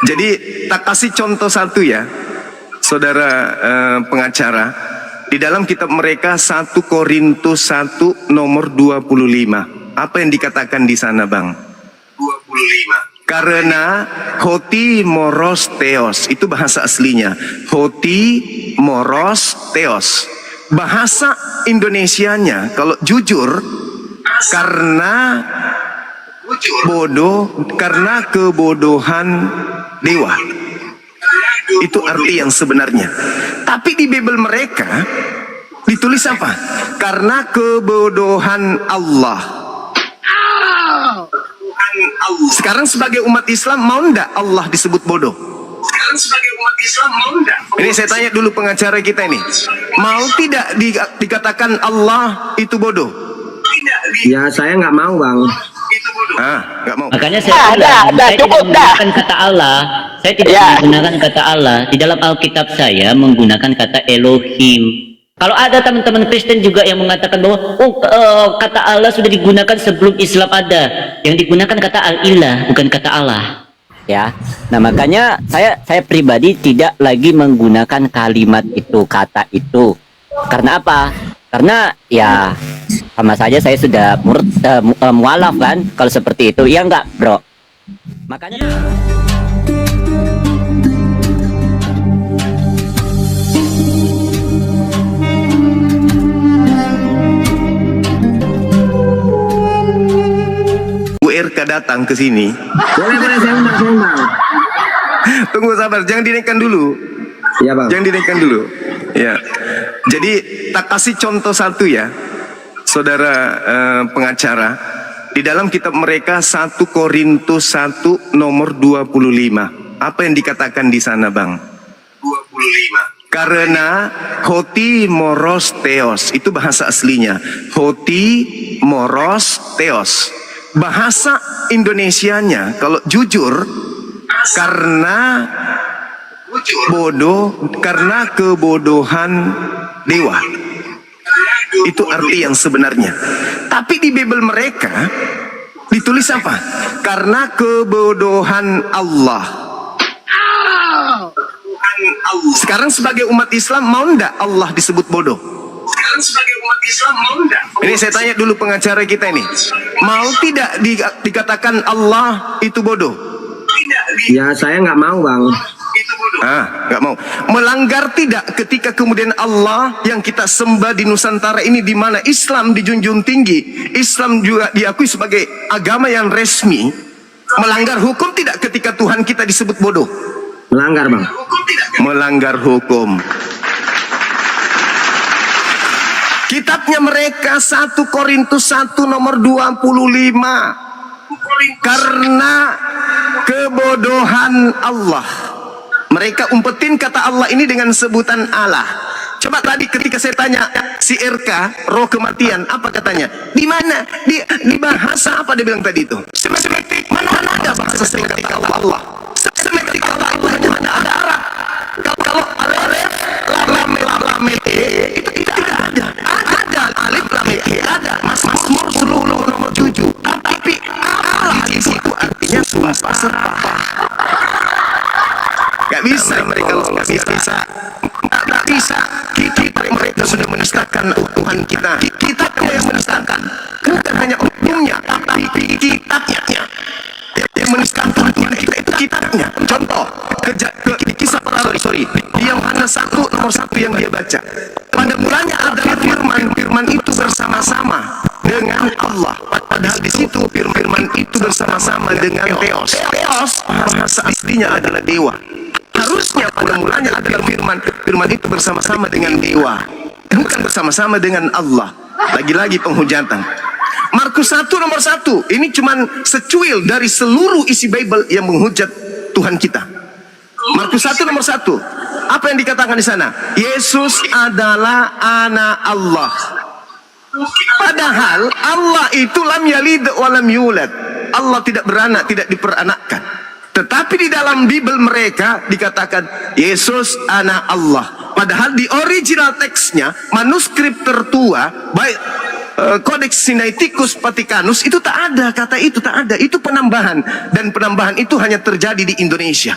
Jadi tak kasih contoh satu ya, saudara pengacara. Di dalam kitab mereka 1 Korintus 1 nomor 25. Apa yang dikatakan di sana, Bang? 25. Karena hoti moros theos, itu bahasa aslinya. Hoti moros theos. Bahasa Indonesianya kalau jujur, karena bodoh, karena kebodohan dewa. Itu arti yang sebenarnya. Tapi di Bible mereka ditulis apa? Karena kebodohan Allah. Sekarang sebagai umat Islam mau ndak Allah disebut bodoh? Sekarang sebagai umat Islam mau ndak? Ini saya tanya dulu pengacara kita ini. Mau tidak dikatakan Allah itu bodoh? Ya saya nggak mau, Bang. Nggak mau. Makanya saya bilang, saya tidak menggunakan kata Allah. Saya tidak menggunakan kata Allah. Di dalam Alkitab saya menggunakan kata Elohim. Kalau ada teman-teman Kristen juga yang mengatakan bahwa kata Allah sudah digunakan sebelum Islam ada, yang digunakan kata Al-Ilah bukan kata Allah. Ya, nah makanya saya pribadi tidak lagi menggunakan kalimat itu, kata itu. Karena apa? Karena ya sama saja saya sudah mualaf kan kalau seperti itu. Ya enggak, bro? Makanya RK datang ke sini. Boleh saya undang. Tunggu sabar, jangan dinaikkan dulu. Ya, Bang. Jangan dinaikkan dulu. Ya. Jadi tak kasih contoh satu ya, saudara pengacara. Di dalam kitab mereka 1 Korintus 1 nomor 25. Apa yang dikatakan di sana, Bang? 25. Karena hoti moros theos, itu bahasa aslinya. Hoti moros theos. Bahasa Indonesianya kalau jujur, karena bodoh, karena kebodohan dewa. Itu arti yang sebenarnya. Tapi di Bible mereka ditulis apa? Karena kebodohan Allah. Sekarang sebagai umat Islam mau ndak Allah disebut bodoh? Sekarang sebagai umat Islam mau ndak? Ini saya tanya dulu pengacara kita ini. Mau tidak dikatakan Allah itu bodoh? Ya saya nggak mau, Bang. Nggak mau. Melanggar tidak ketika kemudian Allah yang kita sembah di Nusantara ini, di mana Islam dijunjung tinggi, Islam juga diakui sebagai agama yang resmi, melanggar hukum tidak ketika Tuhan kita disebut bodoh? Melanggar, Bang. Melanggar hukum. Kitabnya mereka 1 Korintus 1 nomor 25. Karena kebodohan Allah. Mereka umpetin kata Allah ini dengan sebutan Allah. Coba tadi ketika saya tanya si RK, roh kematian, apa katanya? Di mana? Di bahasa apa dia bilang tadi itu? Semetik. Mana ada bahasa semetik Allah? Semetik Allah itu hanya ada Arab. Kalau alif, lam, itu tidak ada. Ada alif, lam, ada. Mazmur 10 nomor 7. Tapi Allah di situ artinya sumpah serapah. Gak bisa mereka, gak bisa. Mereka sudah menistakan Tuhan kita. Kitabnya yang menistakan, bukan hanya umumnya, tapi kitabnya yang menistakan Tuhan kita, itu kitabnya. Contoh kisah sorry Yohanes 1 nomor 1 yang dia baca. Pada mulanya ada firman itu bersama-sama dengan Allah. Padahal di situ firman itu bersama-sama dengan Theos. Bahasa aslinya adalah dewa. Harusnya pada mulanya adalah firman itu bersama-sama dengan dewa, bukan bersama-sama dengan Allah. Lagi-lagi penghujatan. Markus 1 nomor 1 ini cuman secuil dari seluruh isi Bible yang menghujat Tuhan kita. Markus 1 nomor 1, apa yang dikatakan di sana? Yesus adalah anak Allah. Padahal Allah itu lam yalid wa lam yulad. Allah tidak beranak, tidak diperanakkan. Tetapi di dalam Bible mereka dikatakan Yesus anak Allah. Padahal di original teksnya, manuskrip tertua, baik Codex Sinaiticus Vaticanus itu tak ada kata itu, tak ada. Itu penambahan, dan penambahan itu hanya terjadi di Indonesia.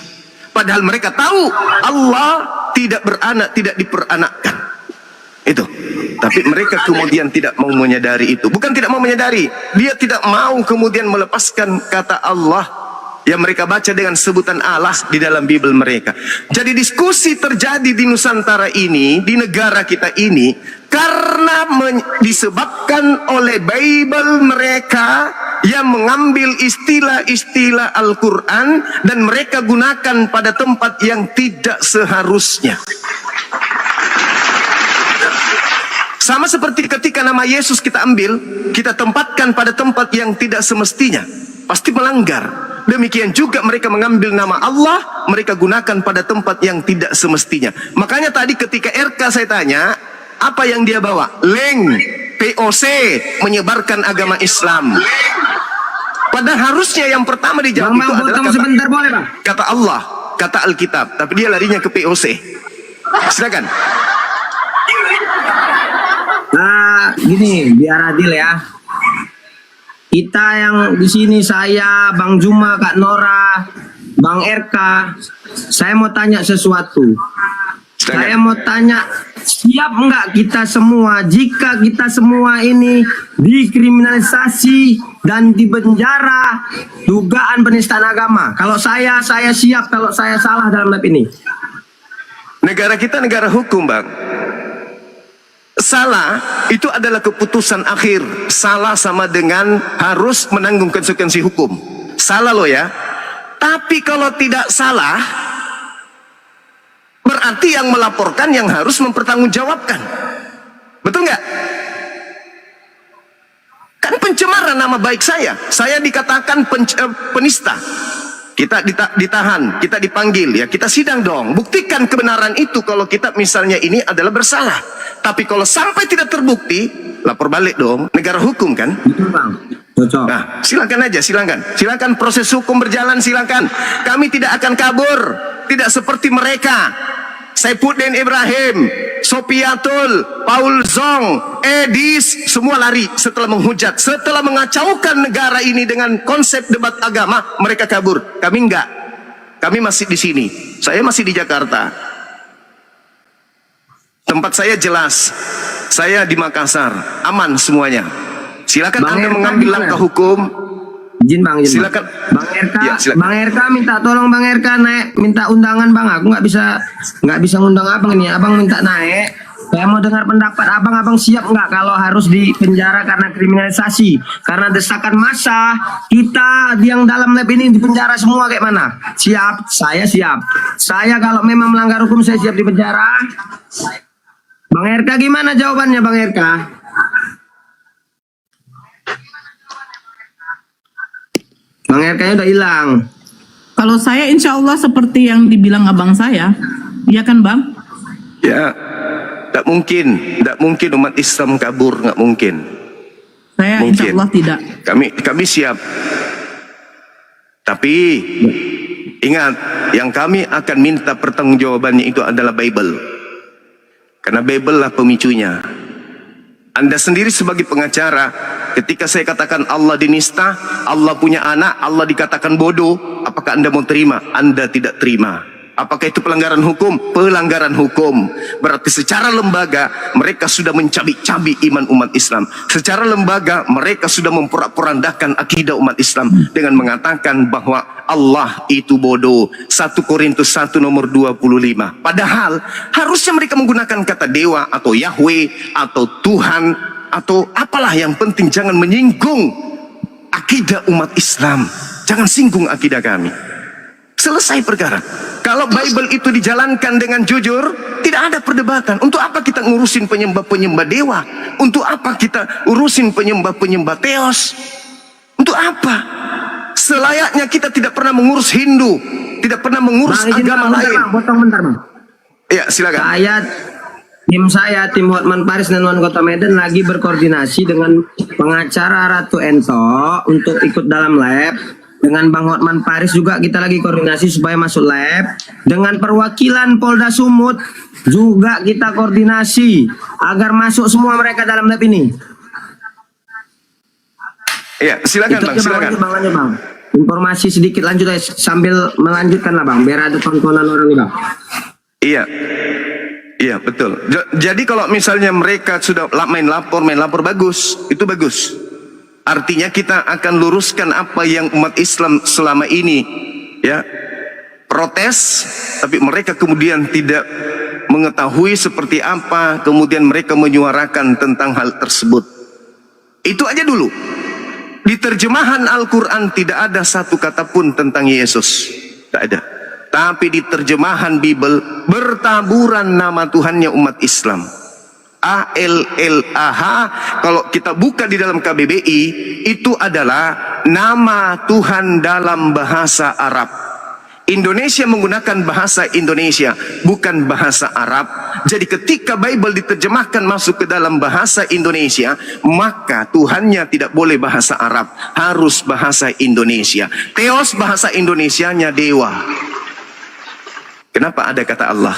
Padahal mereka tahu Allah tidak beranak, tidak diperanakkan. Itu. Tapi mereka kemudian tidak mau menyadari itu. Bukan tidak mau menyadari, dia tidak mau kemudian melepaskan kata Allah yang mereka baca dengan sebutan Allah di dalam Bible mereka. Jadi diskusi terjadi di Nusantara ini, di negara kita ini, karena disebabkan oleh Bible mereka yang mengambil istilah-istilah Al-Quran dan mereka gunakan pada tempat yang tidak seharusnya. Sama seperti ketika nama Yesus kita ambil, kita tempatkan pada tempat yang tidak semestinya, pasti melanggar. Demikian juga mereka mengambil nama Allah, mereka gunakan pada tempat yang tidak semestinya. Makanya tadi ketika RK saya tanya, apa yang dia bawa? Leng, POC, menyebarkan agama Islam. Padahal harusnya yang pertama dijawab itu adalah kata, sebentar boleh, Bang? kata Allah, kata Alkitab. Tapi dia larinya ke POC. Silakan. Nah, gini, biar adil ya. Kita yang di sini, saya, Bang Juma, Kak Nora, Bang RK, saya mau tanya sesuatu. Saya mau tanya, siap nggak kita semua jika kita semua ini dikriminalisasi dan dipenjara dugaan penistaan agama? Kalau saya siap kalau saya salah dalam lab ini. Negara kita negara hukum, Bang. Salah itu adalah keputusan akhir. Salah sama dengan harus menanggung konsekuensi hukum. Salah loh ya. Tapi kalau tidak salah, berarti yang melaporkan yang harus mempertanggungjawabkan. Betul nggak? Kan pencemaran nama baik saya. Saya dikatakan penista. Kita ditahan, kita dipanggil, ya kita sidang dong. Buktikan kebenaran itu kalau kita misalnya ini adalah bersalah. Tapi kalau sampai tidak terbukti, lapor balik dong. Negara hukum kan? Betul, Bang. Cocok. Nah, silakan aja, silakan. Silakan proses hukum berjalan, silakan. Kami tidak akan kabur. Tidak seperti mereka. Saifuddin Ibrahim, Sopiatul, Paul Zong, Edis, semua lari setelah menghujat. Setelah mengacaukan negara ini dengan konsep debat agama, mereka kabur. Kami enggak. Kami masih di sini. Saya masih di Jakarta. Tempat saya jelas. Saya di Makassar. Aman semuanya. Silakan Bang Anda RK mengambil gimana? langkah hukum. Izin Bang, izin. Silakan. Bang RK, Ya, silakan. Bang RK minta tolong Bang RK naik, minta undangan Bang. Aku nggak bisa ngundang Abang ini. Abang minta naik. Saya mau dengar pendapat Abang. Abang siap nggak kalau harus dipenjara karena kriminalisasi, karena desakan massa? Kita yang dalam lab ini dipenjara semua kayak mana? Siap, saya siap. Saya kalau memang melanggar hukum saya siap dipenjara. Bang RK gimana jawabannya Bang RK? Bang RK-nya udah hilang. Kalau saya insya Allah seperti yang dibilang abang saya, iya kan Bang? Ya, tak mungkin umat Islam kabur, nggak mungkin. Saya insya Mungkin. Allah tidak. Kami siap. Tapi ingat, yang kami akan minta pertanggungjawabannya itu adalah Bible. Karena Bible lah pemicunya. Anda sendiri sebagai pengacara, ketika saya katakan Allah dinista, Allah punya anak, Allah dikatakan bodoh, apakah Anda mau terima? Anda tidak terima. Apakah itu pelanggaran hukum? Pelanggaran hukum. Berarti secara lembaga mereka sudah mencabik-cabik iman umat Islam. Secara lembaga mereka sudah memporak-porandakan akidah umat Islam dengan mengatakan bahwa Allah itu bodoh. 1 Korintus 1 nomor 25. Padahal harusnya mereka menggunakan kata dewa atau Yahweh atau Tuhan atau apalah, yang penting jangan menyinggung akidah umat Islam. Jangan singgung akidah kami. Selesai perkara. Kalau Bible itu dijalankan dengan jujur, tidak ada perdebatan. Untuk apa kita ngurusin penyembah-penyembah dewa? Untuk apa kita urusin penyembah-penyembah teos? Untuk apa? Selayaknya kita tidak pernah mengurus Hindu, tidak pernah mengurus Bang, izin agama Bang, lain. Bang, potong bentar Bang. Ya, silakan. Tim Hotman Paris dan Wan Kota Medan lagi berkoordinasi dengan pengacara Ratu Ento untuk ikut dalam lab. Dengan Bang Hotman Paris juga kita lagi koordinasi supaya masuk lab. Dengan perwakilan Polda Sumut juga kita koordinasi agar masuk semua mereka dalam lab ini. Iya, silakan Itu Bang, aja, silakan. lanjut, Bang. Informasi sedikit lanjut aja, sambil melanjutkan lah Bang, biar ada tontonan orang nih Bang. Iya. Iya, betul. Jadi kalau misalnya mereka sudah main lapor bagus, itu bagus. Artinya kita akan luruskan apa yang umat Islam selama ini ya protes, tapi mereka kemudian tidak mengetahui seperti apa, kemudian mereka menyuarakan tentang hal tersebut. Itu aja dulu. Di terjemahan Al-Quran tidak ada satu kata pun tentang Yesus. Tidak ada. Tapi di terjemahan Bible bertaburan nama Tuhannya umat Islam. ALLAH, kalau kita buka di dalam KBBI, itu adalah nama Tuhan dalam bahasa Arab. Indonesia menggunakan bahasa Indonesia, bukan bahasa Arab. Jadi ketika Bible diterjemahkan masuk ke dalam bahasa Indonesia, maka Tuhannya tidak boleh bahasa Arab, harus bahasa Indonesia. Theos bahasa Indonesianya dewa. Kenapa ada kata Allah?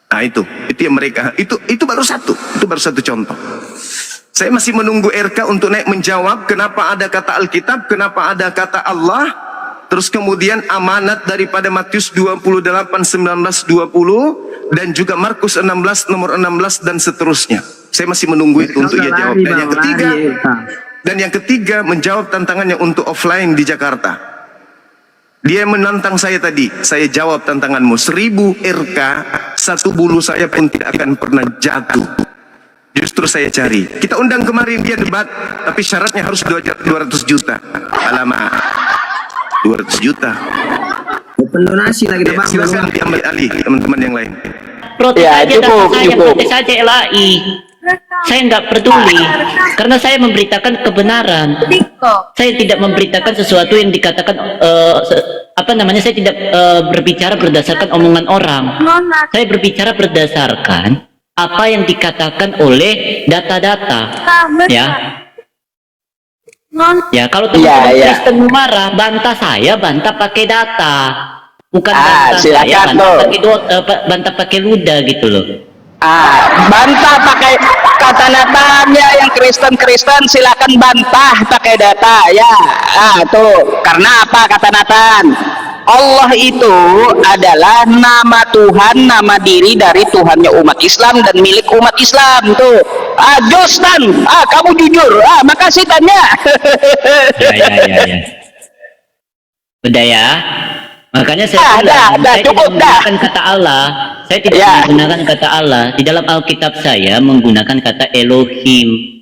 Nah itu yang mereka, itu baru satu contoh. Saya masih menunggu RK untuk naik menjawab kenapa ada kata Alkitab, kenapa ada kata Allah, terus kemudian amanat daripada Matius 28:19-20 dan juga Markus 16 nomor 16 dan seterusnya. Saya masih menunggu itu untuk ia jawab. Dan yang ketiga menjawab tantangannya untuk offline di Jakarta. Dia menantang saya tadi, saya jawab tantanganmu. 1000 RK, satu bulu saya pun tidak akan pernah jatuh. Justru saya cari. Kita undang kemarin dia debat, tapi syaratnya harus 200 juta. Alamak, 200 juta. Open donasi lagi Bang. Silakan diambil alih teman-teman yang lain. Protes Ya, aja cukup, saya, cukup. protes aja LAI. Saya nggak peduli, karena saya memberitakan kebenaran. Saya tidak memberitakan sesuatu yang dikatakan saya tidak berbicara berdasarkan omongan orang. Saya berbicara berdasarkan apa yang dikatakan oleh data-data. Ya. Ya, kalau teman-teman Kristen marah, bantah saya, bantah pakai data. Bukan bantah saya, bantah pakai ludah gitu loh. Bantah pakai kata Natanya yang Kristen silakan bantah pakai data ya. Tuh karena apa kata Nathan? Allah itu adalah nama Tuhan, nama diri dari Tuhannya umat Islam dan milik umat Islam tuh. Jostan, kamu jujur. Makasih tanya. Ya. Udah ya. Makanya saya bilang, saya cukup tidak menggunakan kata Allah. Saya tidak menggunakan kata Allah. Di dalam Alkitab saya menggunakan kata Elohim.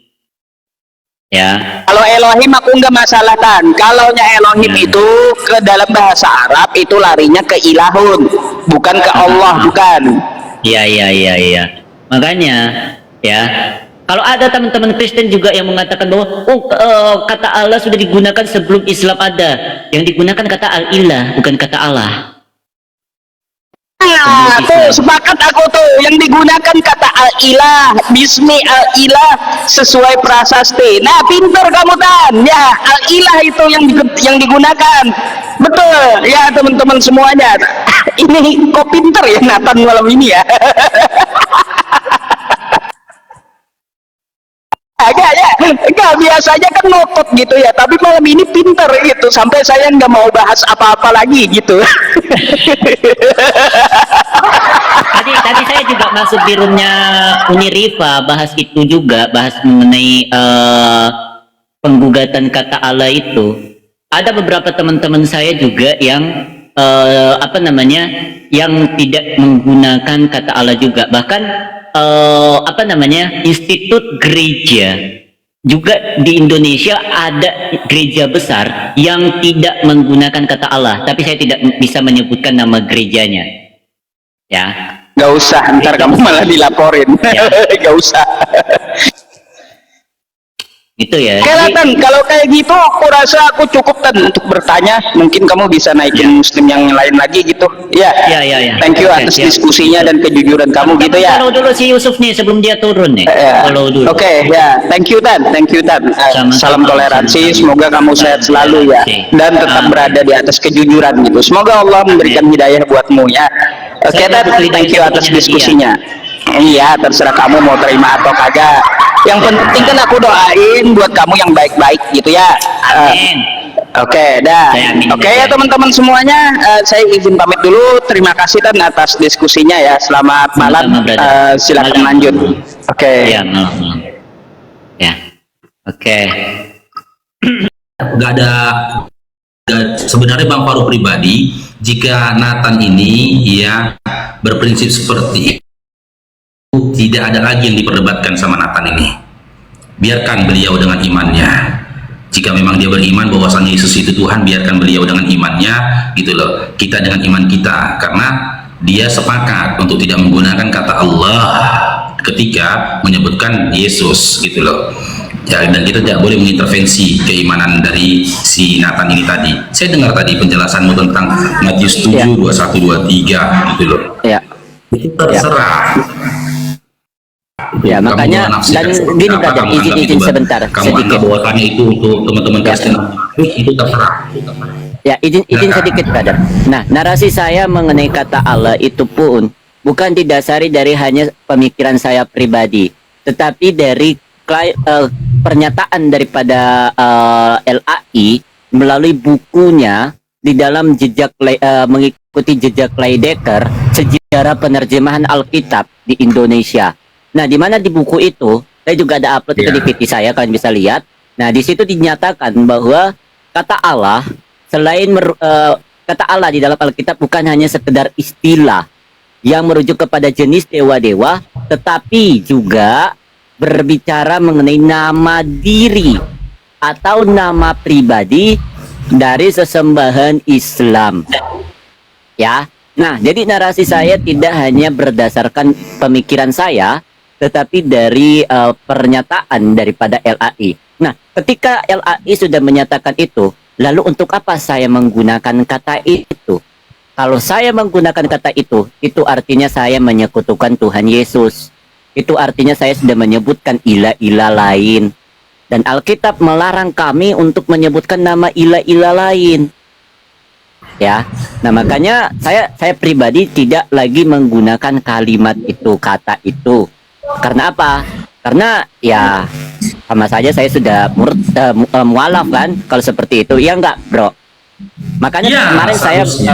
Ya. Kalau Elohim aku nggak masalah Tan. Kalaunya Elohim itu ke dalam bahasa Arab itu larinya ke ilahun, bukan ke Allah, bukan. Iya. Makanya ya. Kalau ada teman-teman Kristen juga yang mengatakan bahwa kata Allah sudah digunakan sebelum Islam ada, yang digunakan kata Al-Ilah bukan kata Allah. Tuh sepakat aku tuh yang digunakan kata Al-Ilah, Bismi Al-Ilah sesuai prasasti. Nah pinter kamu Tan. Ya Al-Ilah itu yang digunakan. Betul ya teman-teman semuanya. Ini kok pinter ya Nathan malam ini ya. Enggak, biasanya kan ngotot gitu ya, tapi malam ini pinter gitu, sampai saya nggak mau bahas apa-apa lagi gitu. Tadi saya juga masuk di roomnya Uniriva, bahas itu juga, bahas mengenai penggugatan kata Allah itu. Ada beberapa teman-teman saya juga yang yang tidak menggunakan kata Allah juga, bahkan institut gereja juga di Indonesia ada gereja besar yang tidak menggunakan kata Allah, tapi saya tidak bisa menyebutkan nama gerejanya ya. Gak usah, ntar kamu malah dilaporin. Ya. Gak usah. Gitu ya. Kelihatan kalau kayak gitu aku rasa aku cukup Tan untuk bertanya. Mungkin kamu bisa naikin muslim yang lain lagi gitu. Ya. Thank you atas diskusinya dan kejujuran kamu gitu ya. Follow dulu si Yusuf nih sebelum dia turun nih. Follow dulu. Oke, ya. Thank you Tan. Salam toleransi. Semoga kamu sehat selalu ya dan tetap berada di atas kejujuran gitu. Semoga Allah memberikan hidayah buatmu ya. Oke Tan, thank you atas diskusinya. Iya, terserah kamu mau terima atau kagak. Yang penting kan aku doain buat kamu yang baik-baik gitu ya. Amin. Oke, dah. Saya amin. Oke ya teman-teman semuanya, saya izin pamit dulu. Terima kasih dan atas diskusinya ya. Selamat malam. Sama-sama, brother. Silakan Malam. lanjut. Oke. Ya, malam. Ya. Oke. Nggak ada sebenarnya Bang Faru pribadi, jika Nathan ini ya berprinsip seperti itu, tidak ada lagi yang diperdebatkan sama Nathan ini. Biarkan beliau dengan imannya. Jika memang dia beriman bahwasannya Yesus itu Tuhan, biarkan beliau dengan imannya, gitu loh. Kita dengan iman kita, karena dia sepakat untuk tidak menggunakan kata Allah ketika menyebutkan Yesus, gitu loh. Ya, dan kita tidak boleh mengintervensi keimanan dari si Nathan ini tadi. Saya dengar tadi penjelasanmu tentang Matius 7, Ya. 21, 23, gitu loh. Ya. Itu terserah. Ya, Kamu makanya menafsirkan dan seperti gini apa, brother, kamu anggap izin itu, sebentar kamu sedikit. anggap bahwasannya itu untuk teman-teman Ya. Kristen, itu terserah. Ya, izin Silakan. sedikit brother. Nah, narasi saya mengenai kata Allah itu pun bukan didasari dari hanya pemikiran saya pribadi, tetapi dari pernyataan daripada LAI melalui bukunya di dalam mengikuti jejak Leidecker, sejarah penerjemahan Alkitab di Indonesia. Nah, di mana di buku itu saya juga ada upload itu Ya. di PT saya, kalian bisa lihat. Nah, di situ dinyatakan bahwa kata Allah selain kata Allah di dalam Alkitab bukan hanya sekedar istilah yang merujuk kepada jenis dewa-dewa, tetapi juga berbicara mengenai nama diri atau nama pribadi dari sesembahan Islam. Ya. Nah, jadi narasi saya tidak hanya berdasarkan pemikiran saya, tetapi dari pernyataan daripada LAI. Nah, ketika LAI sudah menyatakan itu, lalu untuk apa saya menggunakan kata itu? Kalau saya menggunakan kata itu artinya saya menyekutukan Tuhan Yesus. Itu artinya saya sudah menyebutkan ilah-ilah lain. Dan Alkitab melarang kami untuk menyebutkan nama ilah-ilah lain. Ya. Nah, makanya saya pribadi tidak lagi menggunakan kalimat itu, kata itu. Karena apa? Karena ya sama saja saya sudah mualaf kan kalau seperti itu. Ya enggak, Bro? Makanya Ya, kemarin saya seharusnya.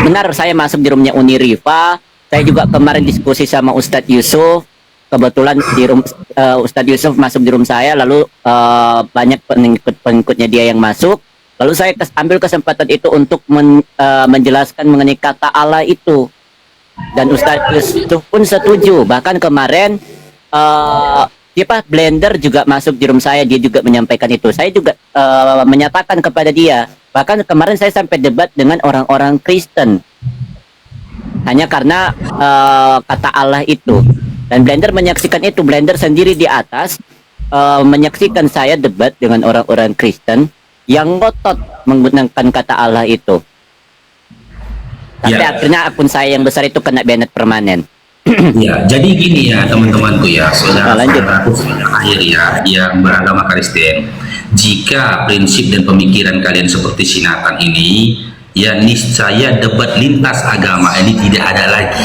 benar saya masuk di roomnya Uni Rifa. Saya juga kemarin diskusi sama Ustadz Yusuf. Kebetulan di room Ustadz Yusuf masuk di room saya, lalu banyak pengikutnya dia yang masuk. Lalu saya ambil kesempatan itu untuk menjelaskan mengenai kata Allah itu. Dan Ustadz Yusuf pun setuju. Bahkan kemarin Blender juga masuk di room saya, dia juga menyampaikan itu. Saya juga menyatakan kepada dia. Bahkan kemarin saya sampai debat dengan orang-orang Kristen. Hanya karena kata Allah itu. Dan Blender menyaksikan itu. Blender sendiri di atas menyaksikan saya debat dengan orang-orang Kristen yang ngotot menggunakan kata Allah itu. Tapi Ya. akhirnya akun saya yang besar itu kena banned permanen. Ya, jadi gini ya teman-temanku ya, saudara-saudaraku semuanya akhir ya, yang beragama Kristen. Jika prinsip dan pemikiran kalian seperti si Nathan ini, ya niscaya debat lintas agama ini tidak ada lagi.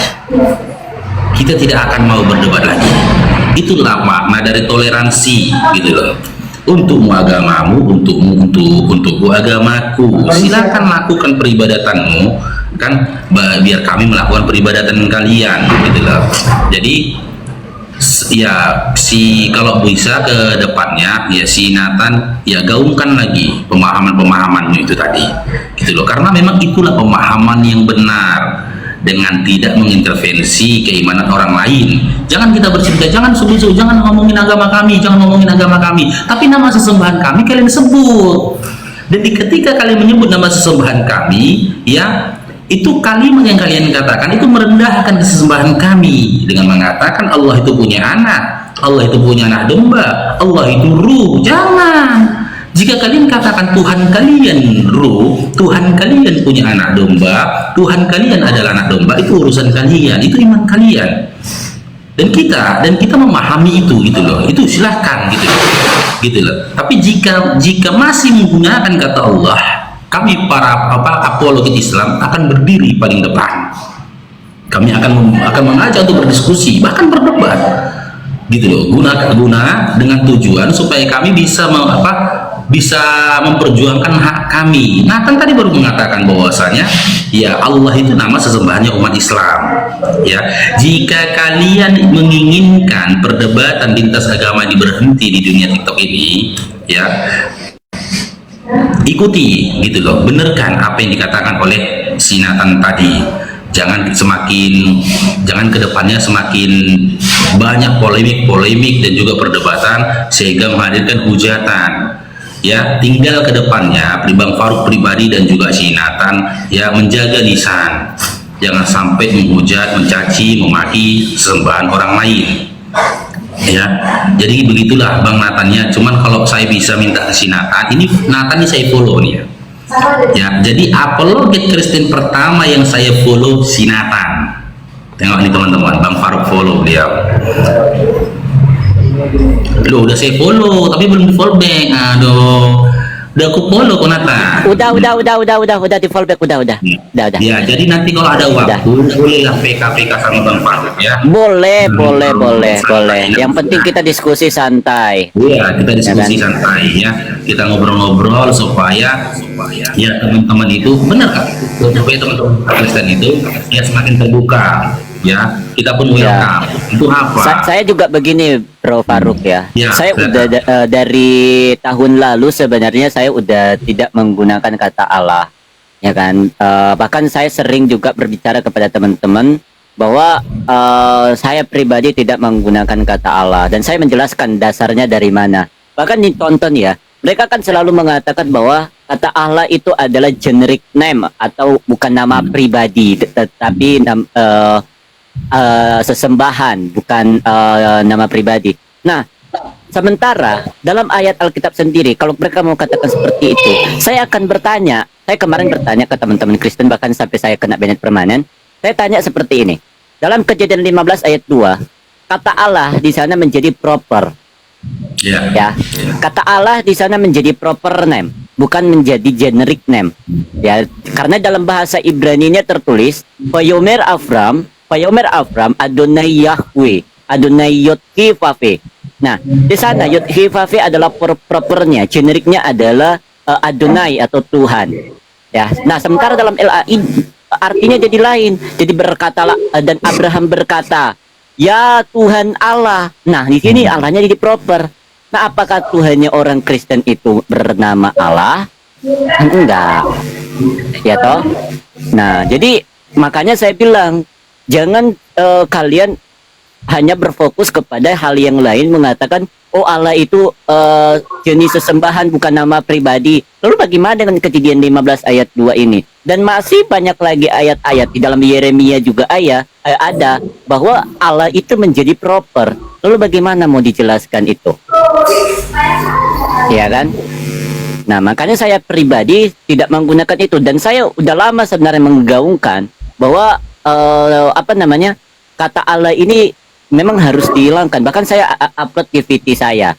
Kita tidak akan mau berdebat lagi. Itulah makna dari toleransi, gitu loh. Untukmu agamamu, untukku agamaku. Silakan lakukan peribadatanmu, kan, biar kami melakukan peribadatan kalian, gitu loh. Jadi ya kalau bisa ke depannya ya si Nathan ya gaungkan lagi pemahaman-pemahamanmu itu tadi, gitu loh. Karena memang itulah pemahaman yang benar, dengan tidak mengintervensi keimanan orang lain. Jangan kita bercerita, jangan sebut-sebut, jangan ngomongin agama kami, jangan ngomongin agama kami, tapi nama sesembahan kami kalian sebut. Dan ketika kalian menyebut nama sesembahan kami, ya itu kalimat yang kalian katakan itu merendahkan kesesembahan kami dengan mengatakan Allah itu punya anak, Allah itu punya anak domba, Allah itu ruh. Jangan. Jika kalian katakan Tuhan kalian ruh, Tuhan kalian punya anak domba, Tuhan kalian adalah anak domba, itu urusan kalian, itu iman kalian. Dan kita memahami itu, gitu loh. Itu silahkan, gitu loh. Tapi jika masih menggunakan kata Allah, kami para apologit Islam akan berdiri paling depan. Kami akan mengajak untuk berdiskusi, bahkan berdebat. gitu loh, guna dengan tujuan supaya kami bisa bisa memperjuangkan hak kami. Nathan tadi baru mengatakan bahwasanya ya Allah itu nama sesembahannya umat Islam. Ya, jika kalian menginginkan perdebatan lintas agama ini berhenti di dunia TikTok ini, ya ikuti gitu loh, benarkan apa yang dikatakan oleh si Nathan tadi. Jangan kedepannya semakin banyak polemik dan juga perdebatan sehingga menghadirkan hujatan. Ya, tinggal kedepannya Bang Farouk pribadi dan juga si Nathan ya menjaga lisan, jangan sampai menghujat, mencaci, memaki sesembahan orang lain. Ya, jadi begitulah Bang Nathannya. Cuman kalau saya bisa minta ke si Nathan, ini Nathan ini saya follow nih ya. Ya, jadi apologet Kristen pertama yang saya follow si Nathan. Tengok nih teman-teman, Bang Farouk follow beliau. Loh, udah saya follow tapi belum di follow back. Aduh, udah aku follow kok Nathan. Udah di fallback, udah. Ya, jadi nanti kalau ada waktu bolehlah PK sama Bang Farouk ya. Boleh. Yang penting kita diskusi santai. Iya, kita diskusi santai ya. Kita ngobrol-ngobrol supaya ya teman-teman itu benar kan? Supaya teman-teman Kristen itu ya semakin terbuka. Ya, kita pun welcome. Itu apa? Saya juga begini, Bro Farouk ya. Saya udah dari tahun lalu sebenarnya saya udah tidak menggunakan kata Allah, ya kan. Bahkan saya sering juga berbicara kepada teman-teman bahwa saya pribadi tidak menggunakan kata Allah, dan saya menjelaskan dasarnya dari mana. Bahkan ditonton ya, mereka kan selalu mengatakan bahwa kata Allah itu adalah generic name atau bukan nama pribadi, tetapi sesembahan, bukan nama pribadi. Nah, sementara dalam ayat Alkitab sendiri, kalau mereka mau katakan seperti itu, saya akan bertanya. Saya kemarin bertanya ke teman-teman Kristen, bahkan sampai saya kena banned permanen. Saya tanya seperti ini. Dalam Kejadian 15 ayat 2, kata Allah di sana menjadi proper. Ya, kata Allah di sana menjadi proper name, bukan menjadi generic name. Ya, karena dalam bahasa Ibrani-nya tertulis Vayomer Avram Adonai Yahweh, Adonai Yod-Heh-Vaveh. Nah, di sana Yod-Heh-Vaveh adalah propernya, generiknya adalah Adonai atau Tuhan. Ya, nah sementara dalam LAI artinya jadi lain. Jadi berkatalah, dan Abraham berkata, ya Tuhan Allah. Nah, di sini Allahnya jadi proper. Nah, apakah Tuhannya orang Kristen itu bernama Allah? Enggak. Ya toh? Nah, jadi makanya saya bilang jangan kalian hanya berfokus kepada hal yang lain, mengatakan oh Allah itu jenis sesembahan bukan nama pribadi. Lalu bagaimana dengan Kejadian 15 ayat 2 ini? Dan masih banyak lagi ayat-ayat di dalam Yeremia juga ada bahwa Allah itu menjadi proper. Lalu bagaimana mau dijelaskan itu? Ya kan? Nah, makanya saya pribadi tidak menggunakan itu, dan saya udah lama sebenarnya menggaungkan bahwa kata Allah ini memang harus dihilangkan. Bahkan saya upload di VT saya,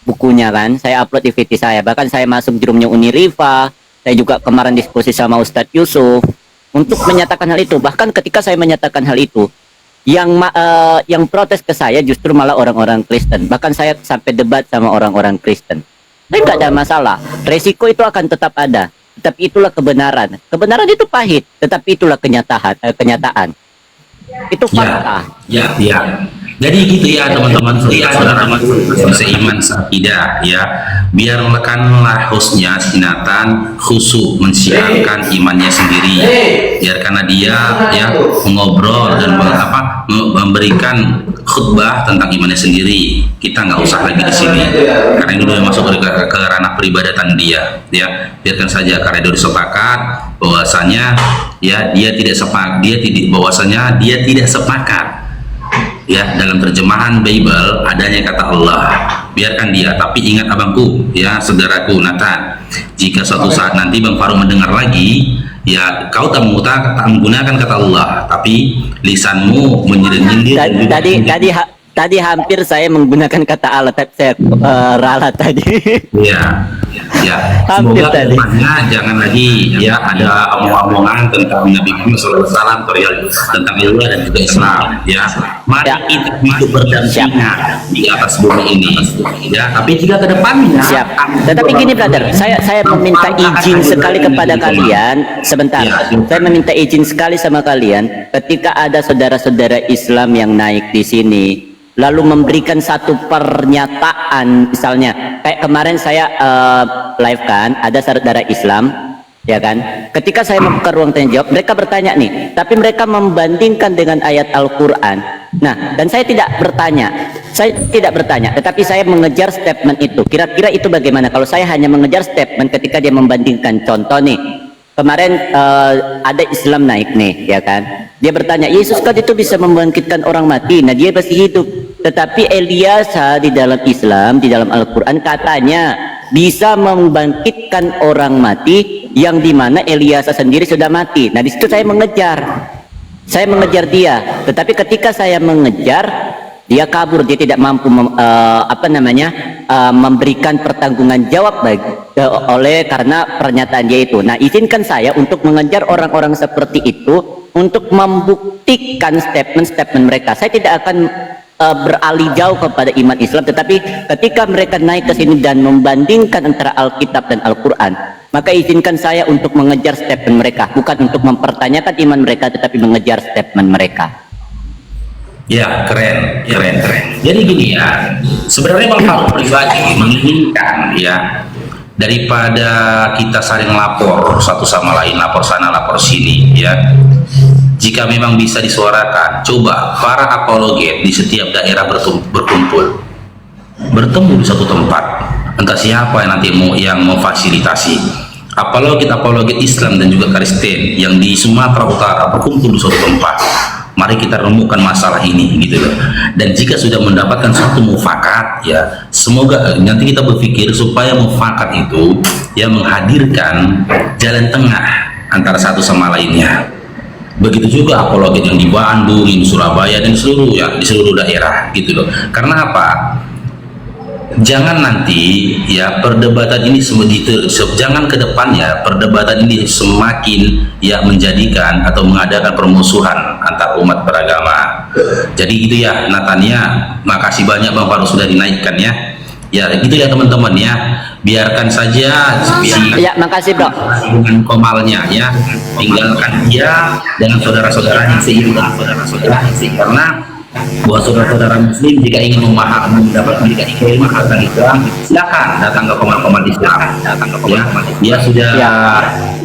bukunya kan, saya upload di VT saya. Bahkan saya masuk jurumnya Uniriva. Saya juga kemarin diskusi sama Ustadz Yusuf untuk menyatakan hal itu. Bahkan ketika saya menyatakan hal itu, yang protes ke saya justru malah orang-orang Kristen. Bahkan saya sampai debat sama orang-orang Kristen. Tapi nggak ada masalah. Resiko itu akan tetap ada. Tetapi itulah kebenaran. Kebenaran itu pahit, tetapi itulah kenyataan. Itu fakta. Ya. Jadi gitu ya teman-teman, saudara-saudara seiman seidah ya. Biarkanlah hostnya si Nathan khusyuk mensiarkan imannya sendiri. Biarkanlah dia ya mengobrol dan memberikan khutbah tentang imannya sendiri. Kita nggak usah lagi di sini karena ini udah masuk ke ranah peribadatan dia. Ya, biarkan saja karena dia sepakat bahwasanya ya dia tidak sepakat ya dalam terjemahan Bible adanya kata Allah. Biarkan dia, tapi ingat abangku ya, saudaraku Nathan, jika suatu saat nanti Bang Farouk mendengar lagi ya kau tak menggunakan kata Allah, tapi lisanmu menyindir. Tadi hampir saya menggunakan kata Allah, tapi saya ralat tadi. Ya. Ya, Hampir semoga tadi. kedepannya jangan lagi ya ada omong-omongan tentang Nabi Muhammad SAW, tentang Allah dan juga Islam. Ya, mari Ya. kita hidup berdampingan di atas bumi ini. Ya, tapi jika kedepannya Siap. Tetapi gini brother, saya meminta izin sekali kepada kalian sebentar. Ya. Saya meminta izin sekali sama kalian ketika ada saudara-saudara Islam yang naik di sini lalu memberikan satu pernyataan, misalnya kayak kemarin saya live kan, ada saudara Islam ya kan, ketika saya membuka ruang tanya jawab mereka bertanya nih, tapi mereka membandingkan dengan ayat Al-Quran. Nah, dan saya tidak bertanya, tetapi saya mengejar statement itu. Kira-kira itu bagaimana kalau saya hanya mengejar statement ketika dia membandingkan? Contoh nih, kemarin ada Islam naik nih ya kan, dia bertanya, Yesus kan itu bisa membangkitkan orang mati, nah dia masih hidup, tetapi Eliasa di dalam Islam, di dalam Al-Quran katanya bisa membangkitkan orang mati yang dimana Eliasa sendiri sudah mati. Nah di situ saya mengejar dia, tetapi ketika saya mengejar dia kabur, dia tidak mampu memberikan pertanggungan jawab karena pernyataan dia itu. Nah izinkan saya untuk mengejar orang-orang seperti itu untuk membuktikan statement-statement mereka. Saya tidak akan beralih jauh kepada iman Islam, tetapi ketika mereka naik ke sini dan membandingkan antara Alkitab dan Al-Quran, maka izinkan saya untuk mengejar statement mereka, bukan untuk mempertanyakan iman mereka, tetapi mengejar statement mereka. ya, keren. Jadi gini ya, sebenarnya Bang Farouk pribadi menginginkan ya, daripada kita saling lapor satu sama lain, lapor sana lapor sini ya, jika memang bisa disuarakan, coba para apologet di setiap daerah berkumpul, bertemu di satu tempat, entah siapa yang nanti yang memfasilitasi apologet Islam dan juga Kristen yang di Sumatera Utara berkumpul di suatu tempat. Mari kita remukkan masalah ini gitu loh. Dan jika sudah mendapatkan suatu mufakat ya, semoga nanti kita berpikir supaya mufakat itu ya menghadirkan jalan tengah antara satu sama lainnya. Begitu juga apologet yang di Bandung, di Surabaya dan di seluruh daerah gitu loh. Karena apa? Jangan nanti ya perdebatan ini jangan ke depannya perdebatan ini semakin ya menjadikan atau mengadakan permusuhan antar umat beragama. Jadi gitu ya Natania, makasih banyak Bang Farouk sudah dinaikkan ya. Ya gitu ya teman-teman ya, biarkan saja Ya, makasih bro. dengan komalnya ya, tinggalkan dia dengan saudara-saudaranya seimbang, karena buat saudara-saudara muslim jika ingin mendapat ilmu tentang Islam, silakan datang ke komal-komal Islam. Ya,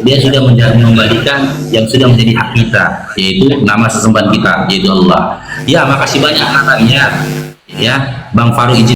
dia sudah mengembalikan yang sudah menjadi hak kita, yaitu nama sesembahan kita, yaitu Allah. Ya, makasih banyak Natania ya, Bang Farouk izin